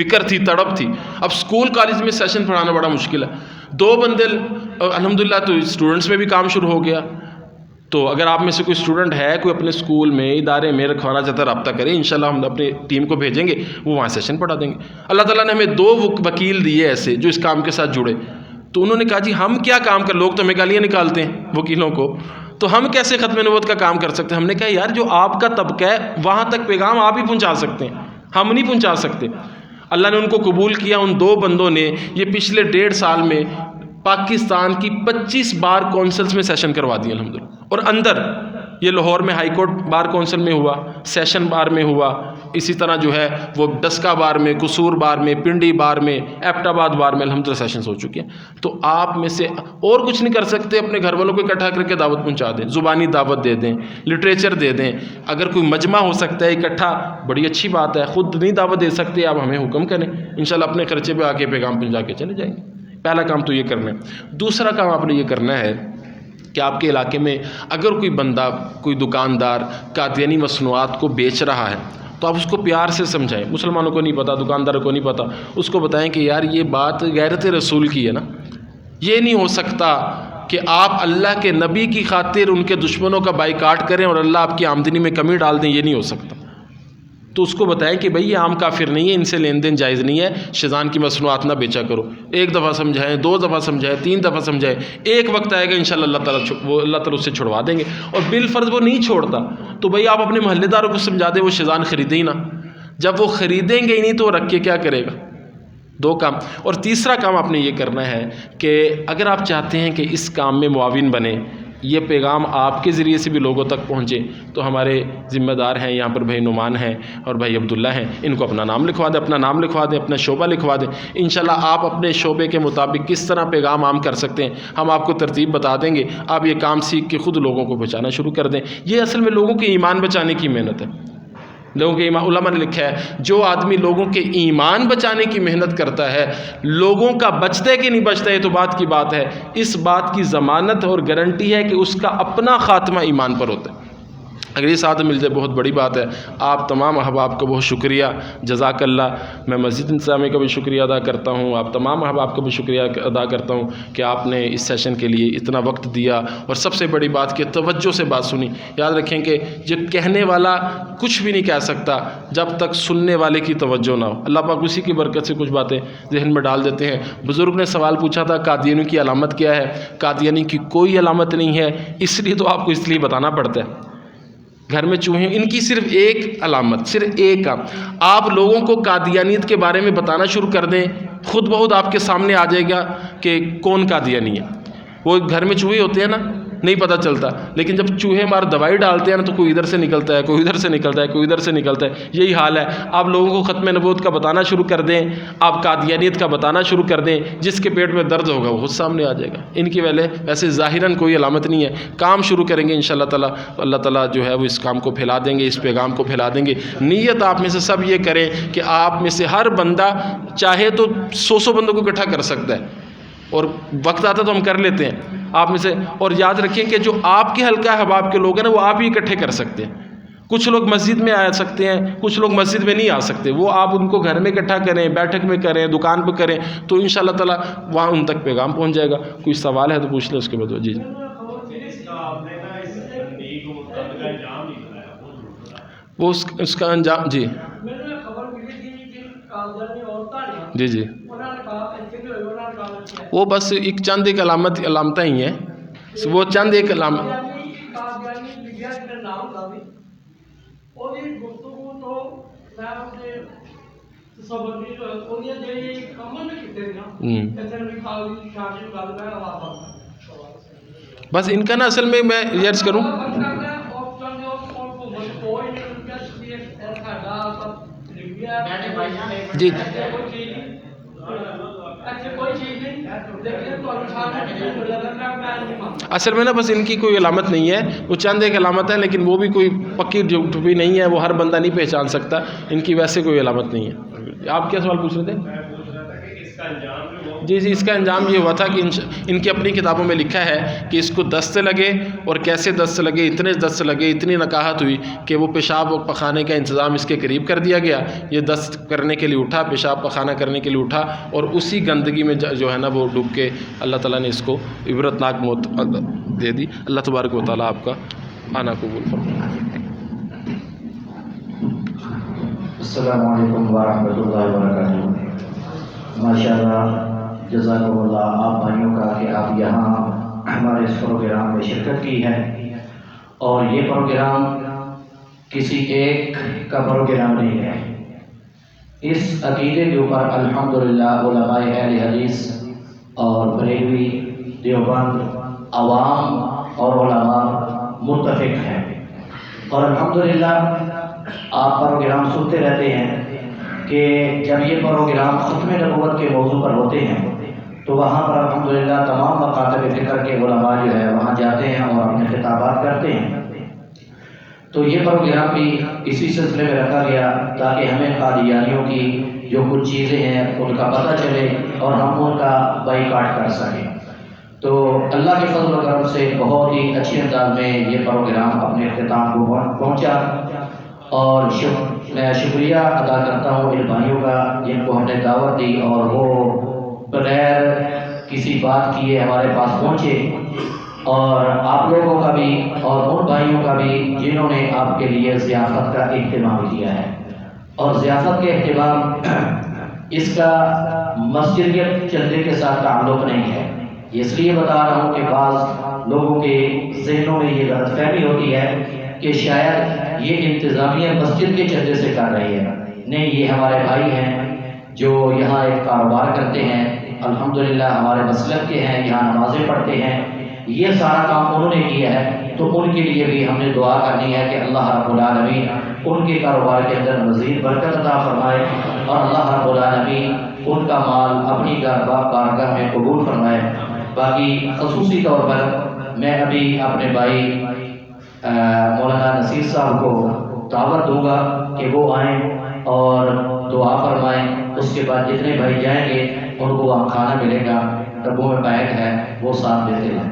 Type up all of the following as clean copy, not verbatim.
فکر تھی، تڑپ تھی. اب اسکول کالج میں سیشن پڑھانا بڑا مشکل ہے. 2 بندے الحمدللہ تو اسٹوڈنٹس میں بھی کام شروع ہو گیا. تو اگر آپ میں سے کوئی اسٹوڈنٹ ہے، کوئی اپنے اسکول میں ادارے میں رکھوانا چاہتا ہے، رابطہ کریں، انشاءاللہ ہم اپنی ٹیم کو بھیجیں گے، وہ وہاں سیشن پڑھا دیں گے. اللہ تعالیٰ نے ہمیں 2 وکیل دیے ایسے جو اس کام کے ساتھ جڑے. تو انہوں نے کہا جی ہم کیا کام کر، لوگ تو ہمیں گالیاں نکالتے ہیں وکیلوں کو، تو ہم کیسے ختم نبوت کا کام کر سکتے ہیں. ہم نے کہا یار جو آپ کا طبقہ ہے وہاں تک پیغام آپ ہی پہنچا سکتے ہیں، ہم نہیں پہنچا سکتے. اللہ نے ان کو قبول کیا. ان 2 بندوں نے یہ پچھلے 1.5 سال میں پاکستان کی 25 بار کونسلز میں سیشن کروا دیے الحمدللہ. اور اندر یہ لاہور میں ہائی کورٹ بار کونسل میں ہوا، سیشن بار میں ہوا، اسی طرح جو ہے وہ ڈسکا بار میں، قصور بار میں، پنڈی بار میں، ایبٹ آباد بار میں الحمدللہ سیشنز ہو چکے ہیں. تو آپ میں سے اور کچھ نہیں کر سکتے، اپنے گھر والوں کو اکٹھا کر کے دعوت پہنچا دیں، زبانی دعوت دے دیں، لٹریچر دے دیں. اگر کوئی مجمع ہو سکتا ہے اکٹھا، بڑی اچھی بات ہے. خود نہیں دعوت دے سکتے آپ ہمیں حکم کریں، انشاءاللہ اپنے خرچے پہ آ کے پیغام پہنچا کے چلے جائیں گے. پہلا کام تو یہ کرنا ہے. دوسرا کام آپ نے یہ کرنا ہے کہ آپ کے علاقے میں اگر کوئی بندہ، کوئی دکاندار قادیانی مصنوعات کو بیچ رہا ہے تو آپ اس کو پیار سے سمجھائیں. مسلمانوں کو نہیں پتہ، دکانداروں کو نہیں پتہ، اس کو بتائیں کہ یار یہ بات غیرت رسول کی ہے نا. یہ نہیں ہو سکتا کہ آپ اللہ کے نبی کی خاطر ان کے دشمنوں کا بائیکاٹ کریں اور اللہ آپ کی آمدنی میں کمی ڈال دیں. یہ نہیں ہو سکتا. تو اس کو بتائیں کہ بھئی یہ عام کافر نہیں ہے، ان سے لین دین جائز نہیں ہے، شیطان کی مصنوعات نہ بیچا کرو. 1 دفعہ سمجھائیں، 2 دفعہ سمجھائیں، 3 دفعہ سمجھائیں. ایک وقت آئے گا انشاءاللہ اللہ تعالیٰ اس سے چھڑوا دیں گے. اور بالفرض وہ نہیں چھوڑتا تو بھئی آپ اپنے محلے داروں کو سمجھا دیں، وہ شیطان خریدیں ہی نہ. جب وہ خریدیں گے ہی نہیں تو وہ رکھ کے کیا کرے گا. 2 کام. اور تیسرا کام آپ نے یہ کرنا ہے کہ اگر آپ چاہتے ہیں کہ اس کام میں معاون بنے، یہ پیغام آپ کے ذریعے سے بھی لوگوں تک پہنچے، تو ہمارے ذمہ دار ہیں یہاں پر بھائی نعمان ہیں اور بھائی عبداللہ ہیں. ان کو اپنا نام لکھوا دیں، اپنا نام لکھوا دیں، اپنا شعبہ لکھوا دیں. انشاءاللہ آپ اپنے شعبے کے مطابق کس طرح پیغام عام کر سکتے ہیں ہم آپ کو ترتیب بتا دیں گے. آپ یہ کام سیکھ کے خود لوگوں کو بچانا شروع کر دیں. یہ اصل میں لوگوں کے ایمان بچانے کی محنت ہے. لوگوں کے ایمان، علماء نے لکھا ہے جو آدمی لوگوں کے ایمان بچانے کی محنت کرتا ہے، لوگوں کا بچتا ہے کہ نہیں بچتا یہ تو بات کی بات ہے، اس بات کی ضمانت اور گارنٹی ہے کہ اس کا اپنا خاتمہ ایمان پر ہوتا ہے. اگر یہ ساتھ مل جائے بہت بڑی بات ہے. آپ تمام احباب کا بہت شکریہ، جزاک اللہ. میں مسجد انتظامیہ کا بھی شکریہ ادا کرتا ہوں، آپ تمام احباب کا بھی شکریہ ادا کرتا ہوں کہ آپ نے اس سیشن کے لیے اتنا وقت دیا اور سب سے بڑی بات کہ توجہ سے بات سنی. یاد رکھیں کہ جو کہنے والا کچھ بھی نہیں کہہ سکتا جب تک سننے والے کی توجہ نہ ہو. اللہ پاک اسی کی برکت سے کچھ باتیں ذہن میں ڈال دیتے ہیں. بزرگ نے سوال پوچھا تھا قادیانیوں کی علامت کیا ہے؟ قادیانی کی کوئی علامت نہیں ہے، اس لیے تو آپ کو اس لیے بتانا پڑتا ہے. گھر میں چوہے، ان کی صرف ایک علامت، صرف ایک کام. آپ لوگوں کو قادیانیت کے بارے میں بتانا شروع کر دیں، خود بخود آپ کے سامنے آ جائے گا کہ کون قادیانی ہے. وہ گھر میں چوہے ہوتے ہیں نا، نہیں پتہ چلتا، لیکن جب چوہے مار دوائی ڈالتے ہیں نا تو کوئی ادھر سے نکلتا ہے، کوئی ادھر سے نکلتا ہے، کوئی ادھر سے نکلتا ہے. یہی حال ہے. آپ لوگوں کو ختم نبوت کا بتانا شروع کر دیں، آپ قادیانیت کا بتانا شروع کر دیں، جس کے پیٹ میں درد ہوگا وہ خود سامنے آ جائے گا. ان کی ویسے ظاہراً کوئی علامت نہیں ہے. کام شروع کریں گے انشاءاللہ تعالیٰ، اللہ تعالیٰ جو ہے وہ اس کام کو پھیلا دیں گے، اس پیغام کو پھیلا دیں گے. نیت آپ میں سے سب یہ کریں کہ آپ میں سے ہر بندہ چاہے تو 100 بندوں کو اکٹھا کر سکتا ہے، اور وقت آتا تو ہم کر لیتے ہیں آپ میں سے. اور یاد رکھیں کہ جو آپ کے حلقہ احباب کے لوگ ہیں نا وہ آپ ہی اکٹھے کر سکتے ہیں. کچھ لوگ مسجد میں آ سکتے ہیں، کچھ لوگ مسجد میں نہیں آ سکتے، وہ آپ ان کو گھر میں اکٹھا کریں، بیٹھک میں کریں، دکان پہ کریں، تو انشاءاللہ تعالیٰ وہاں ان تک پیغام پہنچ جائے گا. کوئی سوال ہے تو پوچھ لیں اس کے بعد. جی وہ اس کا انجام، جی جی جی وہ بس ایک چند ایک علامتیں ہی ہیں، وہ چند ایک علامت. بس ان کا نا اصل میں یرز کروں، جی اصل میں نا بس ان کی کوئی علامت نہیں ہے، وہ چند ایک علامت ہے، لیکن وہ بھی کوئی پکی بھی نہیں ہے، وہ ہر بندہ نہیں پہچان سکتا. ان کی ویسے کوئی علامت نہیں ہے. آپ کیا سوال پوچھ رہے تھے؟ جی اس کا انجام یہ ہوا تھا کہ ان کی اپنی کتابوں میں لکھا ہے کہ اس کو دست لگے، اور کیسے دست لگے، اتنے دست لگے، اتنی نکاہت ہوئی کہ وہ پیشاب و پخانے کا انتظام اس کے قریب کر دیا گیا، یہ دست کرنے کے لیے اٹھا، پیشاب پخانہ کرنے کے لیے اٹھا، اور اسی گندگی میں جو ہے نا وہ ڈوب کے اللہ تعالیٰ نے اس کو عبرتناک موت دے دی۔ اللہ تبارک و تعالیٰ آپ کا آنا قبول فرمائے۔ السلام علیکم ورحمۃ اللہ وبرکاتہ۔ ماشاء اللہ، جزاکم اللہ آپ بھائیوں کا کہ آپ یہاں ہمارے اس پروگرام میں شرکت کی ہے، اور یہ پروگرام کسی ایک کا پروگرام نہیں ہے۔ اس عقیدے کے اوپر الحمدللہ علماء اہلحدیث اور بریلوی، دیوبند، عوام اور علماء متفق ہیں، اور الحمدللہ آپ پروگرام سنتے رہتے ہیں کہ جب یہ پروگرام ختم نبوت کے موضوع پر ہوتے ہیں تو وہاں پر الحمدللہ تمام مکاتب فکر کے علماء جو ہے وہاں جاتے ہیں اور اپنے خطابات کرتے ہیں۔ تو یہ پروگرام بھی اسی سلسلے میں رکھا گیا تاکہ ہمیں قادیانیوں کی جو کچھ چیزیں ہیں ان کا پتہ چلے اور ہم ان کا بائیکاٹ کر سکیں۔ تو اللہ کے فضل و کرم سے بہت ہی اچھے انداز میں یہ پروگرام اپنے اختتام کو پہنچا، اور میں شکریہ ادا کرتا ہوں ان بھائیوں کا جن کو ہم نے دعوت دی اور وہ بغیر کسی بات کیے ہمارے پاس پہنچے، اور آپ لوگوں کا بھی اور ان بھائیوں کا بھی جنہوں نے آپ کے لیے ضیافت کا اہتمام کیا ہے۔ اور ضیافت کے اہتمام اس کا مسجد کے چندے کے ساتھ تعلق نہیں ہے، اس لیے بتا رہا ہوں کہ بعض لوگوں کے ذہنوں میں یہ غلط فہمی ہوتی ہے کہ شاید یہ انتظامیہ مسجد کے چندے سے کر رہی ہے۔ نہیں، یہ ہمارے بھائی ہیں جو یہاں ایک کاروبار کرتے ہیں، الحمدللہ ہمارے مسلک کے ہیں، یہاں نمازیں پڑھتے ہیں، یہ سارا کام انہوں نے کیا ہے، تو ان کے لیے بھی ہم نے دعا کرنی ہے کہ اللہ رب العالمین ان کے کاروبار کے اندر مزید برکت عطا فرمائے، اور اللہ رب العالمین ان کا مال اپنی بارگاہ میں قبول فرمائے۔ باقی خصوصی طور پر میں ابھی اپنے بھائی مولانا نصیر صاحب کو دعوت دوں گا کہ وہ آئیں اور دعا فرمائیں، اس کے بعد جتنے بھائی جائیں گے ان کو وہاں کھانا ملے گا، ڈبوں میں پیک ہے، وہ ساتھ دیتے ہیں۔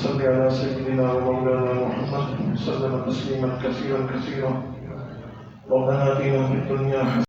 صلی علی سیدنا و مولانا محمد وسلم تسلیما کثیرا کثیرا ربنا آتنا فی الدنیا